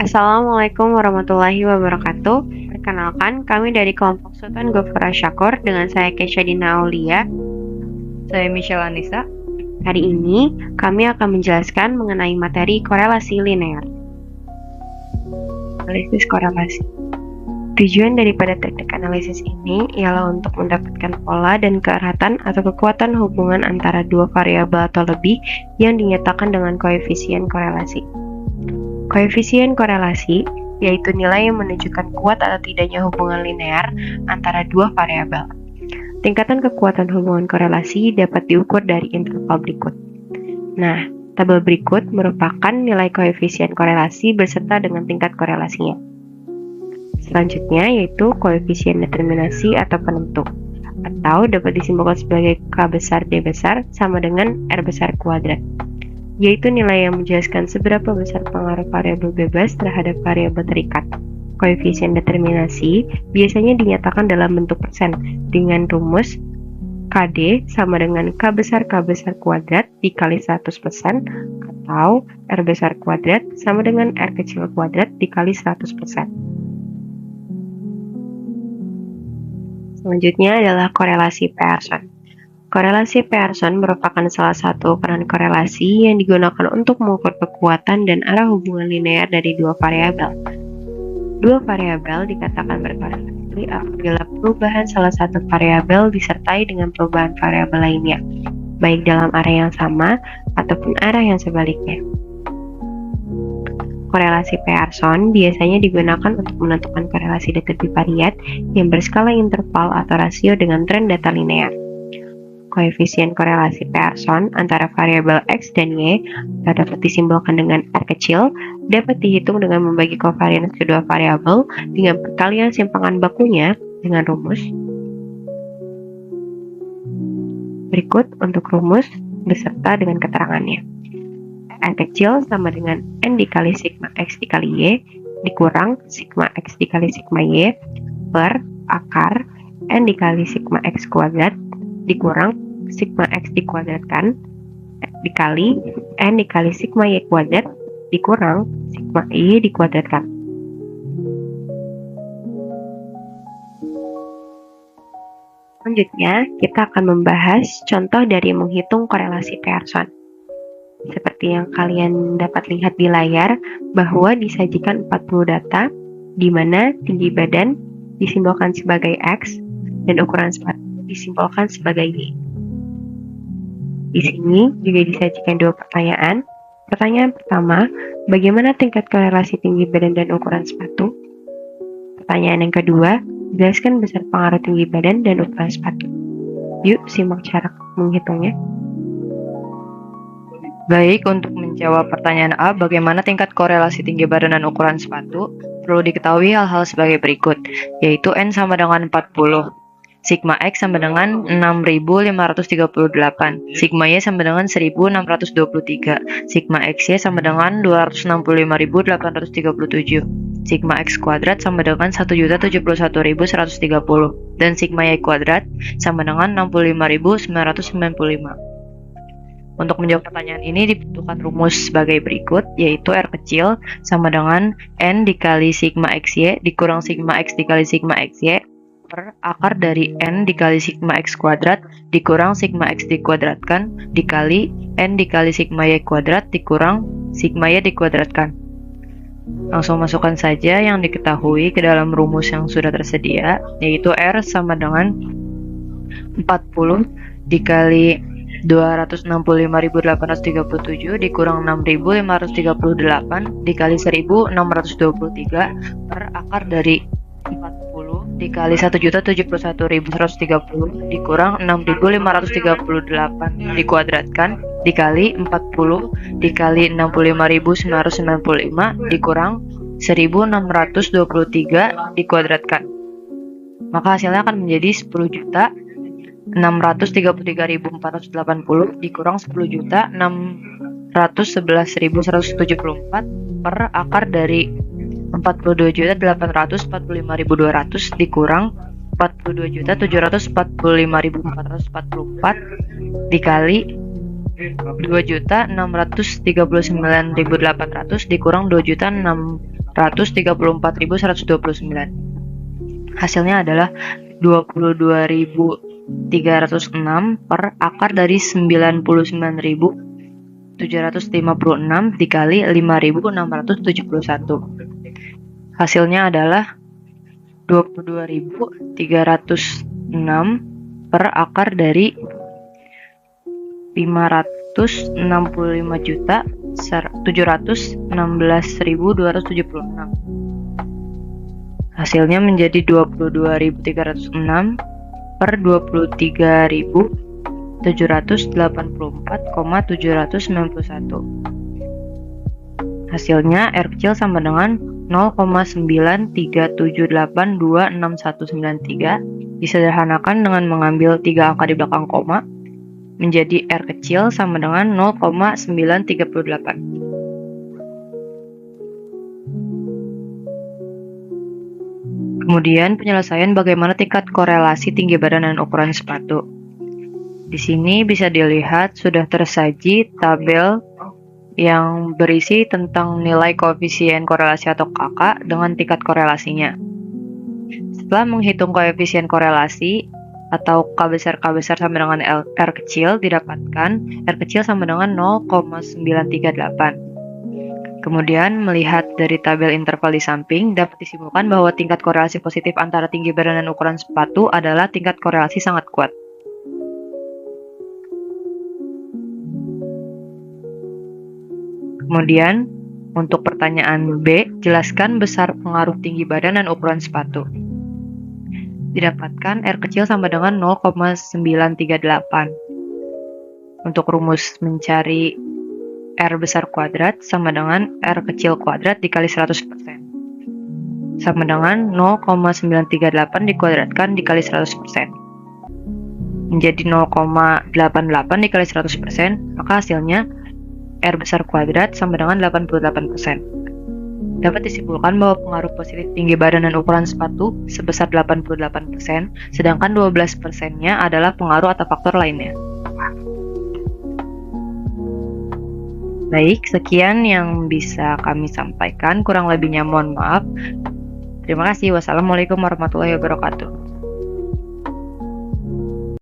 Assalamualaikum warahmatullahi wabarakatuh. Perkenalkan, kami dari kelompok Sultan Gofura Syakur dengan saya Kesha Dina Aulia. Saya Michelle Anissa. Hari ini kami akan menjelaskan mengenai materi korelasi linear. Analisis korelasi. Tujuan daripada teknik analisis ini ialah untuk mendapatkan pola dan keeratan atau kekuatan hubungan antara dua variabel atau lebih yang dinyatakan dengan koefisien korelasi. Koefisien korelasi yaitu nilai yang menunjukkan kuat atau tidaknya hubungan linear antara dua variabel. Tingkatan kekuatan hubungan korelasi dapat diukur dari interval berikut. Nah, tabel berikut merupakan nilai koefisien korelasi beserta dengan tingkat korelasinya. Selanjutnya yaitu koefisien determinasi atau penentu, atau dapat disimbolkan sebagai K besar D besar sama dengan R besar kuadrat, yaitu nilai yang menjelaskan seberapa besar pengaruh variabel bebas terhadap variabel terikat. Koefisien determinasi biasanya dinyatakan dalam bentuk persen dengan rumus KD sama dengan K besar kuadrat dikali 100% atau R besar kuadrat sama dengan R kecil kuadrat dikali 100%. Selanjutnya adalah korelasi Pearson. Korelasi Pearson merupakan salah satu ukuran korelasi yang digunakan untuk mengukur kekuatan dan arah hubungan linear dari dua variabel. Dua variabel dikatakan berkorelasi apabila perubahan salah satu variabel disertai dengan perubahan variabel lainnya, baik dalam arah yang sama ataupun arah yang sebaliknya. Korelasi Pearson biasanya digunakan untuk menentukan korelasi data bivariat yang berskala interval atau rasio dengan tren data linear. Koefisien korelasi Pearson antara variabel X dan Y atau dapat disimbolkan dengan R kecil dapat dihitung dengan membagi kovarians kedua variabel dengan perkalian simpangan bakunya dengan rumus. Berikut untuk rumus beserta dengan keterangannya. R kecil sama dengan N dikali sigma X dikali Y dikurang sigma X dikali sigma Y per akar N dikali sigma X kuadrat dikurang sigma X dikuadratkan dikali N dikali sigma Y kuadrat dikurang sigma Y dikuadratkan. Selanjutnya, kita akan membahas contoh dari menghitung korelasi Pearson. Seperti yang kalian dapat lihat di layar, bahwa disajikan 40 data, di mana tinggi badan disimbolkan sebagai X dan ukuran sepatu disimbolkan sebagai Y. Di sini juga disajikan dua pertanyaan. Pertanyaan pertama, bagaimana tingkat korelasi tinggi badan dan ukuran sepatu? Pertanyaan yang kedua, jelaskan besar pengaruh tinggi badan dan ukuran sepatu. Yuk, simak cara menghitungnya. Baik, untuk menjawab pertanyaan A, bagaimana tingkat korelasi tinggi badan dan ukuran sepatu? Perlu diketahui hal-hal sebagai berikut, yaitu N sama dengan 40, sigma X sama dengan 6538, sigma Y sama dengan 1623, sigma XY sama dengan 265837, sigma X kuadrat sama dengan 1.071.130, dan sigma Y kuadrat sama dengan 65.995. Untuk menjawab pertanyaan ini dibutuhkan rumus sebagai berikut, yaitu R kecil sama dengan N dikali sigma XY dikurang sigma X dikali sigma XY per akar dari N dikali sigma X kuadrat dikurang sigma X dikuadratkan dikali N dikali sigma Y kuadrat dikurang sigma Y dikuadratkan. Langsung masukkan saja yang diketahui ke dalam rumus yang sudah tersedia, yaitu R sama dengan 40 dikali 265.837 dikurang 6.538 dikali 1.623 per akar dari 40 dikali 1.071.130 dikurang 6.538 dikuadratkan dikali 40 dikali 65.995 dikurang 1.623 dikuadratkan. Maka hasilnya akan menjadi 10.633.480 dikurang 10.611.174 per akar dari 42.845.200 dikurang 42.745.444 dikali 2.639.800 dikurang 2.634.129. Hasilnya adalah 22.306 per akar dari 99.756 dikali 5.671. Hasilnya adalah 22.306 per akar dari 565.716.276. Hasilnya menjadi 22.306 per 23.784,791. Hasilnya R kecil sama dengan 0,937826193. Disederhanakan dengan mengambil 3 angka di belakang koma, menjadi R kecil sama dengan 0,938. Kemudian penyelesaian bagaimana tingkat korelasi tinggi badan dan ukuran sepatu. Di sini bisa dilihat sudah tersaji tabel yang berisi tentang nilai koefisien korelasi atau KK dengan tingkat korelasinya. Setelah menghitung koefisien korelasi atau K besar sama dengan R kecil, didapatkan R kecil sama dengan 0,938. Kemudian melihat dari tabel interval di samping, dapat disimpulkan bahwa tingkat korelasi positif antara tinggi badan dan ukuran sepatu adalah tingkat korelasi sangat kuat. Kemudian, untuk pertanyaan B, jelaskan besar pengaruh tinggi badan dan ukuran sepatu. Didapatkan R kecil sama dengan 0,938. Untuk rumus mencari R besar kuadrat sama dengan R kecil kuadrat dikali 100%. Sama dengan 0,938 dikuadratkan dikali 100%. Menjadi 0,88 dikali 100%, maka hasilnya R besar kuadrat sama dengan 88%. Dapat disimpulkan bahwa pengaruh positif tinggi badan dan ukuran sepatu sebesar 88%, sedangkan 12%-nya adalah pengaruh atau faktor lainnya. Baik, sekian yang bisa kami sampaikan. Kurang lebihnya mohon maaf. Terima kasih. Wassalamualaikum warahmatullahi wabarakatuh.